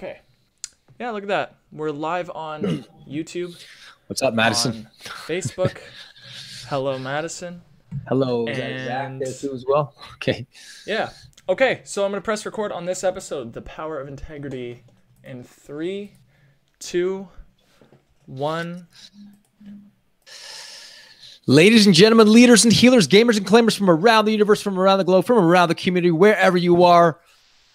Okay. Yeah, look at that. We're live on YouTube. What's up, Madison? On Facebook. Hello, Madison. Hello, is that Zach there too as well? Okay. Yeah. Okay, so I'm going to press record on this episode, The Power of Integrity, in 3, 2, 1. Ladies and gentlemen, leaders and healers, gamers and claimers from around the universe, from around the globe, from around the community, wherever you are,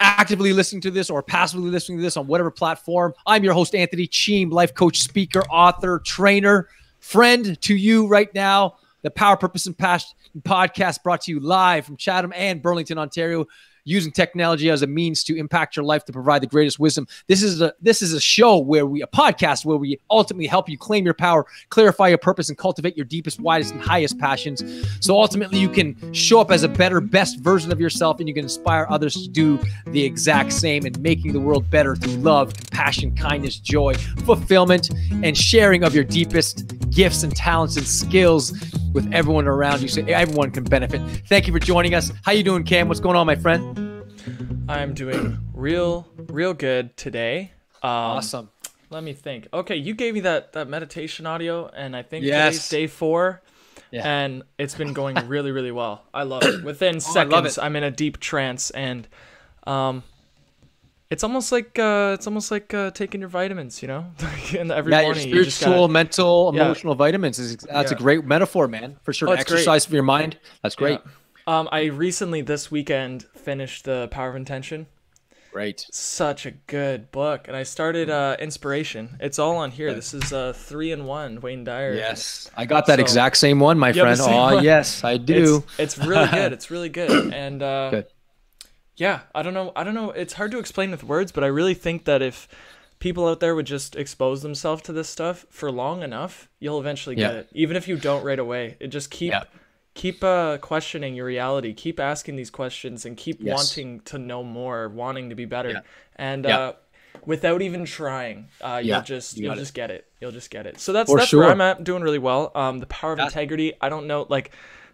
actively listening to this or passively listening to this on whatever platform. I'm your host, Anthony Cheam, life coach, speaker, author, trainer, friend to you right now. The Power, Purpose, and Passion podcast brought to you live from Chatham and Burlington, Ontario, using technology as a means to impact your life to provide the greatest wisdom. This is a show where a podcast where we ultimately help you claim your power, clarify your purpose, and cultivate your deepest, widest, and highest passions. So ultimately you can show up as a better, best version of yourself, and you can inspire others to do the exact same and making the world better through love, compassion, kindness, joy, fulfillment, and sharing of your deepest gifts and talents and skills with everyone around you, so everyone can benefit. Thank you for joining us. How you doing, Cam? What's going on, my friend? I'm doing real good today. Awesome. Let me think. Okay, you gave me that meditation audio, and I think Yes. today's day 4, Yeah. and it's been going really well. I love it. Within seconds, I love it. I'm in a deep trance, and it's almost like taking your vitamins, you know. And every Yeah, your morning, you just spiritual, gotta, mental, emotional vitamins. That's a great metaphor, man. For sure. Oh, To it's great. exercise for your mind. That's great. Yeah. I recently this weekend finished The Power of Intention. Great. Such a good book, and I started Inspiration. It's all on here. This is 3-in-1 Wayne Dyer. Yes, I got that exact same one, my friend. Oh, yes, I do. It's really good. It's really good, and Good. yeah, I don't know. It's hard to explain with words, but I really think that if people out there would just expose themselves to this stuff for long enough, you'll eventually get it. Even if you don't right away, it just keep questioning your reality, keep asking these questions, and keep wanting to know more, wanting to be better, and without even trying, you'll just get it. You'll just get it. So that's sure. where I'm at. Doing really well. The Power of Integrity. I don't know, like,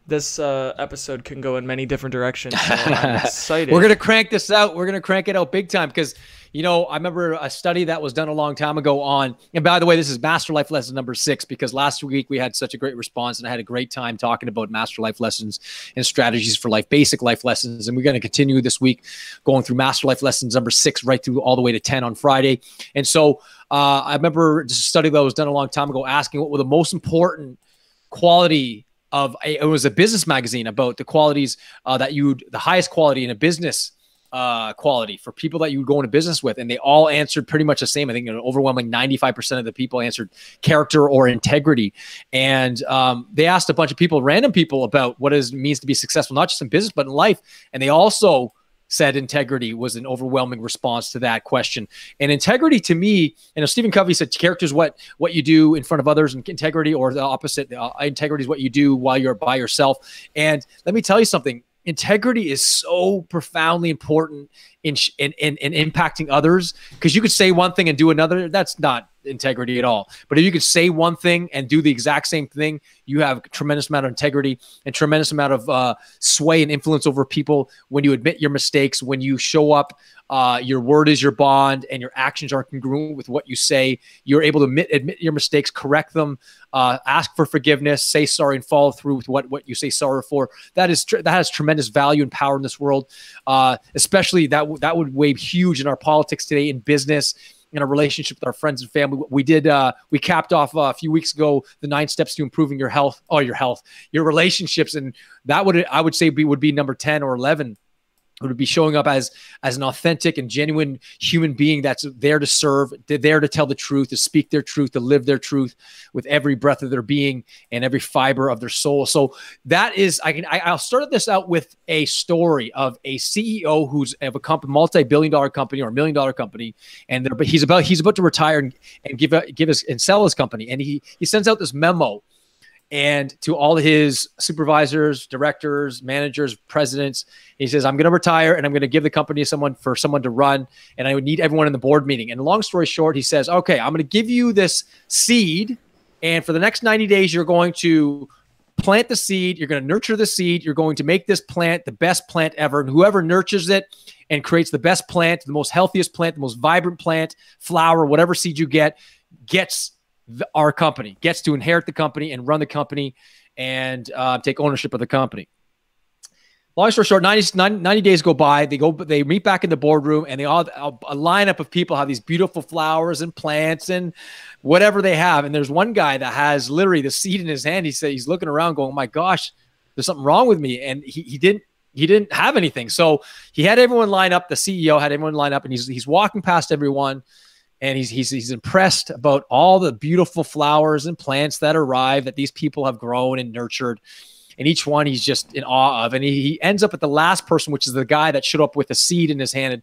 this episode can go in many different directions. So I'm excited. We're gonna crank this out. We're gonna crank it out big time because, you know, I remember a study that was done a long time ago on, and by the way, this is Master Life Lesson number 6, because last week we had such a great response and I had a great time talking about Master Life Lessons and strategies for life, basic life lessons. And we're going to continue this week going through Master Life Lessons number 6 right through all the way to 10 on Friday. And so I remember a study that was done a long time ago asking what were the most important quality of it was a business magazine about the qualities the highest quality in a business quality for people that you would go into business with. And they all answered pretty much the same. I think an overwhelming 95% of the people answered character or integrity. And they asked a bunch of people, random people, about what it means to be successful, not just in business, but in life. And they also said integrity was an overwhelming response to that question. And integrity, to me, Stephen Covey said character is what you do in front of others, and integrity, or the opposite, integrity is what you do while you're by yourself. And let me tell you something. Integrity is so profoundly important in impacting others, because you could say one thing and do another. That's not integrity at all. But if you could say one thing and do the exact same thing, you have a tremendous amount of integrity and tremendous amount of sway and influence over people when you admit your mistakes, when you show up. Your word is your bond, and your actions are congruent with what you say. You're able to admit your mistakes, correct them, ask for forgiveness, say sorry, and follow through with what you say sorry for. That has tremendous value and power in this world. Especially that would weigh huge in our politics today, in business, in our relationship with our friends and family. We capped off a few weeks ago the 9 steps to improving your relationships, and that I would say would be number 10 or 11. It would be showing up as an authentic and genuine human being that's there to serve, there to tell the truth, to speak their truth, to live their truth with every breath of their being and every fiber of their soul. So that is, I'll start this out with a story of a CEO who's of a company, multi-billion-dollar company or $1 million company, and he's about to retire and sell his company, and he sends out this memo. And to all his supervisors, directors, managers, presidents, he says, I'm going to retire and I'm going to give the company to someone to run. And I would need everyone in the board meeting. And long story short, he says, okay, I'm going to give you this seed. And for the next 90 days, you're going to plant the seed. You're going to nurture the seed. You're going to make this plant the best plant ever. And whoever nurtures it and creates the best plant, the most healthiest plant, the most vibrant plant, flower, whatever seed you get, gets our company, gets to inherit the company and run the company and take ownership of the company. Long story short, 90 days go by. They meet back in the boardroom, and a lineup of people have these beautiful flowers and plants and whatever they have. And there's one guy that has literally the seed in his hand. He said he's looking around, going, "Oh my gosh, there's something wrong with me." And he didn't have anything. So he had everyone line up. The CEO had everyone line up, and he's walking past everyone, and he's impressed about all the beautiful flowers and plants that arrive that these people have grown and nurtured. And each one he's just in awe of. And he ends up at the last person, which is the guy that showed up with a seed in his hand.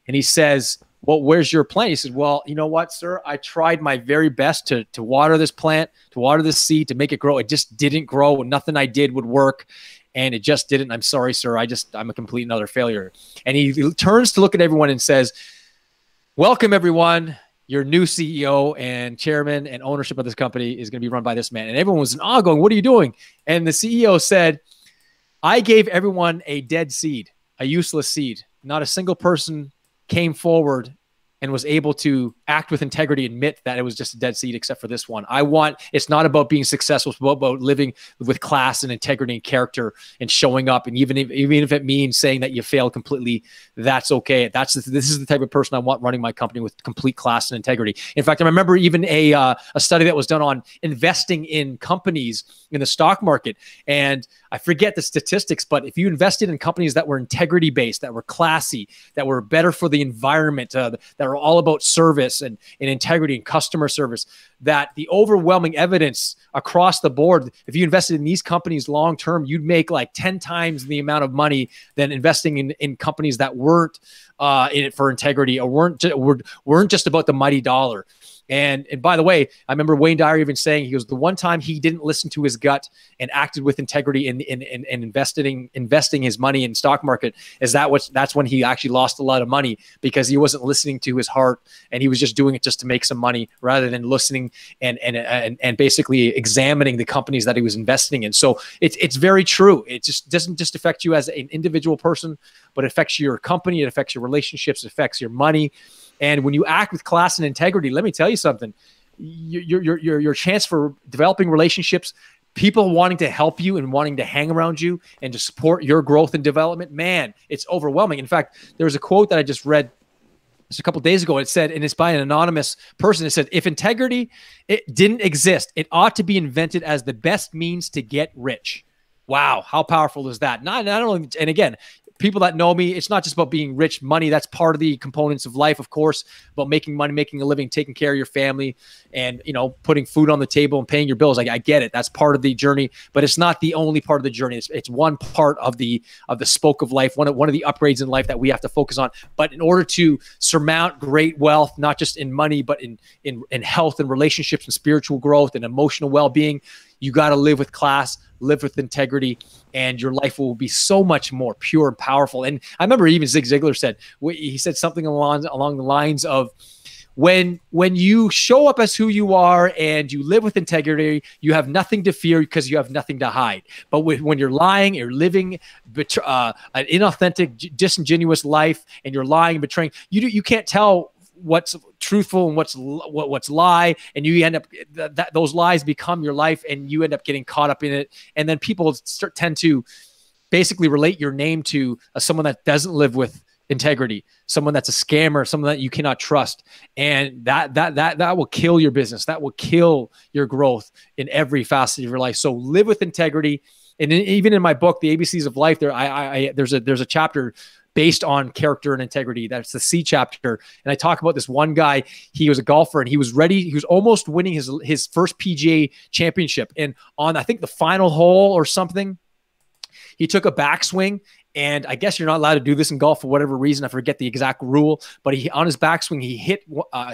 And he says, "Well, where's your plant?" He says, "Well, you know what, sir? I tried my very best to water this plant, to water this seed, to make it grow. It just didn't grow. Nothing I did would work. And it just didn't. I'm sorry, sir. I'm a complete and utter failure." And he turns to look at everyone and says, "Welcome, everyone. Your new CEO and chairman and ownership of this company is going to be run by this man." And everyone was in awe, going, "What are you doing?" And the CEO said, "I gave everyone a dead seed, a useless seed. Not a single person came forward and was able to act with integrity, admit that it was just a dead seed, except for this one. It's not about being successful. It's about living with class and integrity and character and showing up. And even if it means saying that you failed completely, that's okay. This is the type of person I want running my company, with complete class and integrity." In fact, I remember even a study that was done on investing in companies in the stock market. And I forget the statistics, but if you invested in companies that were integrity based, that were classy, that were better for the environment, that were all about service and integrity and customer service, that the overwhelming evidence across the board, if you invested in these companies long term, you'd make like 10 times the amount of money than investing in companies that weren't in it for integrity, or weren't just about the mighty dollar. And by the way, I remember Wayne Dyer even saying, he goes, the one time he didn't listen to his gut and acted with integrity in investing his money in stock market, that's when he actually lost a lot of money, because he wasn't listening to his heart, and he was just doing it just to make some money rather than listening and basically examining the companies that he was investing in. So it's very true. It just doesn't just affect you as an individual person, but it affects your company, it affects your relationships, it affects your money. And when you act with class and integrity, let me tell you something, your chance for developing relationships, people wanting to help you and wanting to hang around you and to support your growth and development, man, it's overwhelming. In fact, there was a quote that I just read just a couple of days ago. It said, and it's by an anonymous person, it said, "If integrity, it didn't exist, it ought to be invented as the best means to get rich." Wow, how powerful is that? Not only, and again, people that know me, it's not just about being rich. Money, that's part of the components of life, of course, about making money, making a living, taking care of your family, and, you know, putting food on the table and paying your bills. I get it. That's part of the journey, but it's not the only part of the journey. It's one part of the spoke of life, one of the upgrades in life that we have to focus on. But in order to surmount great wealth, not just in money, but in health and relationships and spiritual growth and emotional well-being, you got to live with class, live with integrity, and your life will be so much more pure and powerful. And I remember even Zig Ziglar said, he said something along the lines of, when you show up as who you are and you live with integrity, you have nothing to fear because you have nothing to hide. But when you're lying, you're living an inauthentic, disingenuous life, and you're lying and betraying, you can't tell what's truthful and what's lie, and you end up those lies become your life, and you end up getting caught up in it. And then people tend to basically relate your name to someone that doesn't live with integrity, someone that's a scammer, someone that you cannot trust, and that will kill your business. That will kill your growth in every facet of your life. So live with integrity. And even in my book, The ABCs of Life, there's a chapter based on character and integrity. That's the C chapter. And I talk about this one guy. He was a golfer, and he was ready. He was almost winning his first PGA championship. And on, I think, the final hole or something, he took a backswing. And I guess you're not allowed to do this in golf for whatever reason. I forget the exact rule, but on his backswing, he hit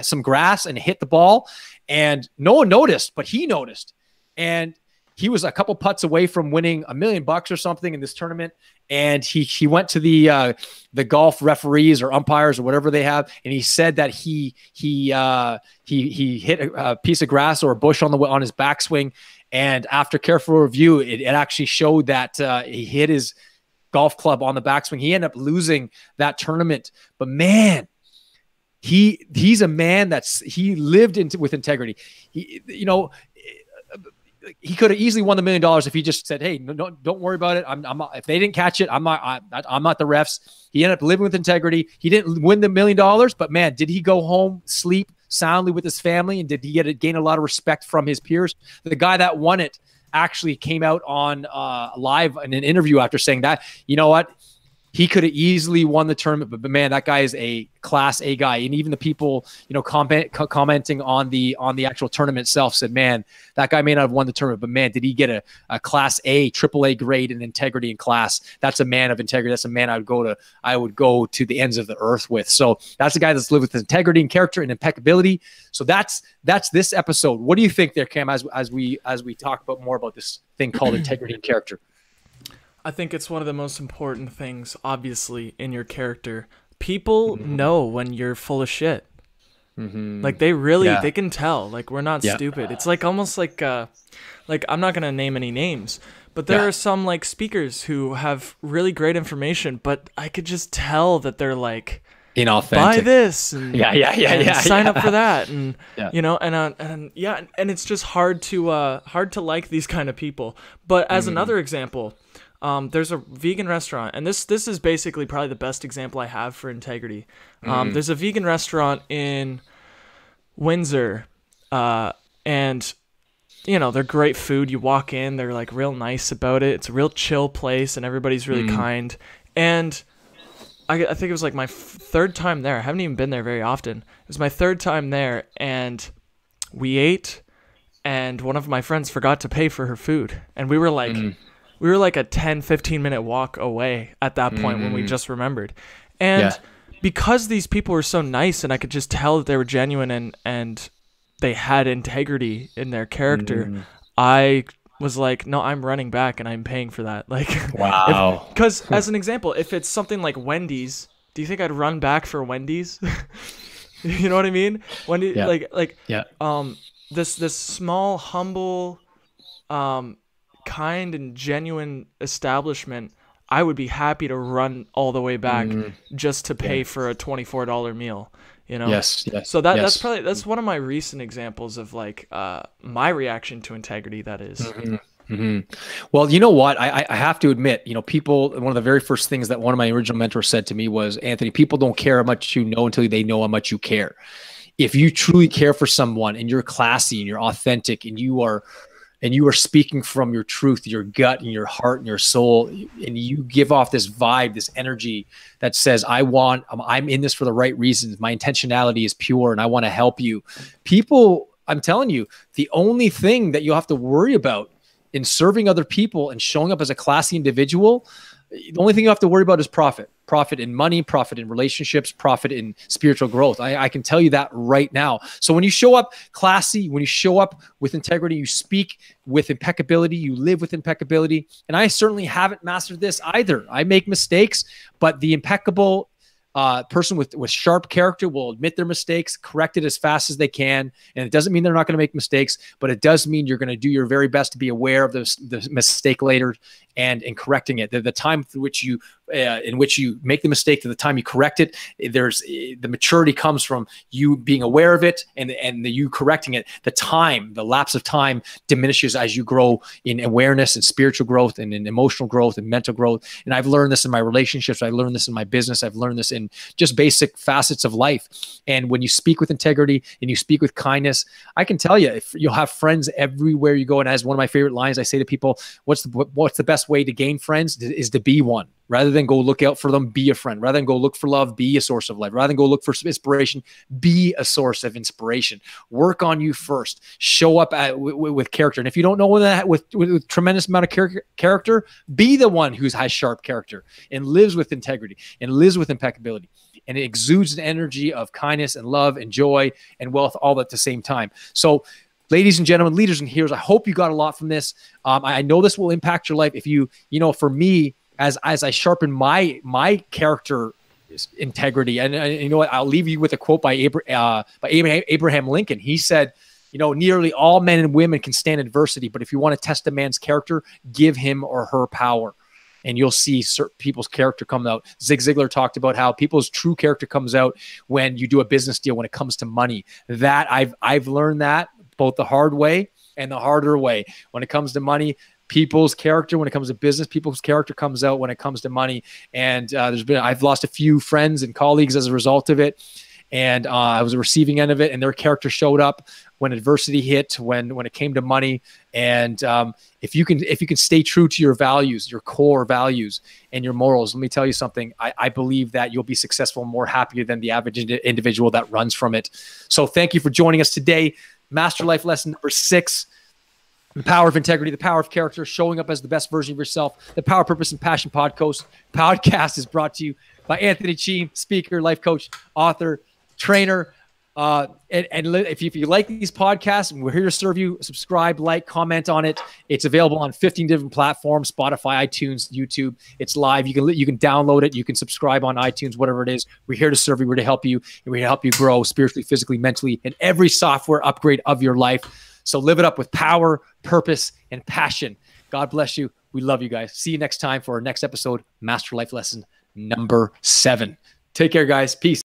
some grass and hit the ball, and no one noticed, but he noticed. And he was a couple putts away from winning $1 million or something in this tournament. And he went to the golf referees or umpires or whatever they have, and he said that he hit a piece of grass or a bush on his backswing, And after careful review, it actually showed that he hit his golf club on the backswing. He ended up losing that tournament. But man, he's a man he lived with integrity. He could have easily won the $1 million if he just said, "Hey, no, don't worry about it. If they didn't catch it, I'm not the refs." He ended up living with integrity. He didn't win the $1 million, but man, did he go home, sleep soundly with his family, and did he gain a lot of respect from his peers? The guy that won it actually came out on live in an interview after saying that, you know what? He could have easily won the tournament, but man, that guy is a Class A guy. And even the people, commenting on the actual tournament itself said, man, that guy may not have won the tournament, but man, did he get a Class A, AAA grade in integrity and class? That's a man of integrity. That's a man I would go to the ends of the earth with. So that's a guy that's lived with integrity and character and impeccability. So that's this episode. What do you think there, Cam, as we talk about more about this thing called integrity and character? I think it's one of the most important things, obviously, in your character. People know when you're full of shit. Like they can tell. Like, we're not stupid. It's like almost like I'm not gonna name any names, but there are some like speakers who have really great information, but I could just tell that they're like inauthentic. Buy this and sign up for that, and and it's just hard to like these kind of people. But as another example. There's a vegan restaurant, and this is basically probably the best example I have for integrity. There's a vegan restaurant in Windsor, and they're great food. You walk in, they're like real nice about it. It's a real chill place, and everybody's really kind. And I think it was like my third time there. I haven't even been there very often. It was my third time there, and we ate, and one of my friends forgot to pay for her food, and we were like. We were like a 10-15 minute walk away at that point when we just remembered. And because these people were so nice and I could just tell that they were genuine and they had integrity in their character, I was like, no, I'm running back and I'm paying for that. Like, wow. Because as an example, if it's something like Wendy's, do you think I'd run back for Wendy's? You know what I mean? Wendy's, this small, humble, kind and genuine establishment, I would be happy to run all the way back just to pay for a $24 meal, Yes. So that's one of my recent examples of like my reaction to integrity, that is. Well, you know what? I have to admit, people, one of the very first things that one of my original mentors said to me was, Anthony, people don't care how much you know until they know how much you care. If you truly care for someone and you're classy and you're authentic and you are speaking from your truth, your gut and your heart and your soul, and you give off this vibe, this energy that says, I'm in this for the right reasons. My intentionality is pure and I want to help you. People, I'm telling you, the only thing that you have to worry about in serving other people and showing up as a classy individual, the only thing you have to worry about is profit. Profit in money, profit in relationships, profit in spiritual growth. I can tell you that right now. So when you show up classy, when you show up with integrity, you speak with impeccability, you live with impeccability. And I certainly haven't mastered this either. I make mistakes, but the impeccable person with sharp character will admit their mistakes, correct it as fast as they can. And it doesn't mean they're not going to make mistakes, but it does mean you're going to do your very best to be aware of the mistake later and in correcting it. The time through which you in which you make the mistake to the time you correct it, there's the maturity comes from you being aware of it and you correcting it. The lapse of time diminishes as you grow in awareness and spiritual growth and in emotional growth and mental growth. And I've learned this in my relationships. I learned this in my business. I've learned this in just basic facets of life. And when you speak with integrity and you speak with kindness, I can tell you, if you'll have friends everywhere you go. And as one of my favorite lines, I say to people, what's the best way to gain friends is to be one. Rather than go look out for them, be a friend. Rather than go look for love, be a source of life. Rather than go look for inspiration, be a source of inspiration. Work on you first. Show up with character. And if you don't know that with tremendous amount of character, be the one who has sharp character and lives with integrity and lives with impeccability. And it exudes an energy of kindness and love and joy and wealth all at the same time. So, ladies and gentlemen, leaders and heroes, I hope you got a lot from this. I know this will impact your life. If for me, as I sharpen my character integrity, and you know what, I'll leave you with a quote by Abraham Lincoln. He said, nearly all men and women can stand adversity, but if you want to test a man's character, give him or her power, and you'll see people's character come out. Zig Ziglar talked about how people's true character comes out when you do a business deal, when it comes to money. That I've learned that both the hard way and the harder way. When it comes to money, people's character, when it comes to business, people's character comes out when it comes to money. And I've lost a few friends and colleagues as a result of it. And I was a receiving end of it, and their character showed up when adversity hit, when it came to money. And if you can stay true to your values, your core values and your morals, let me tell you something. I believe that you'll be successful and more happier than the average individual that runs from it. So thank you for joining us today. Master Life Lesson number 6. The power of integrity, the power of character, showing up as the best version of yourself. The Power, Purpose, and Passion podcast is brought to you by Anthony Cheam, speaker, life coach, author, trainer. And if you like these podcasts, we're here to serve you. Subscribe, like, comment on it. It's available on 15 different platforms: Spotify, iTunes, YouTube. It's live. You can download it. You can subscribe on iTunes, whatever it is. We're here to serve you. We're to help you. And we're here to help you grow spiritually, physically, mentally, and every software upgrade of your life. So live it up with power, purpose, and passion. God bless you. We love you guys. See you next time for our next episode, Master Life Lesson number 7. Take care, guys. Peace.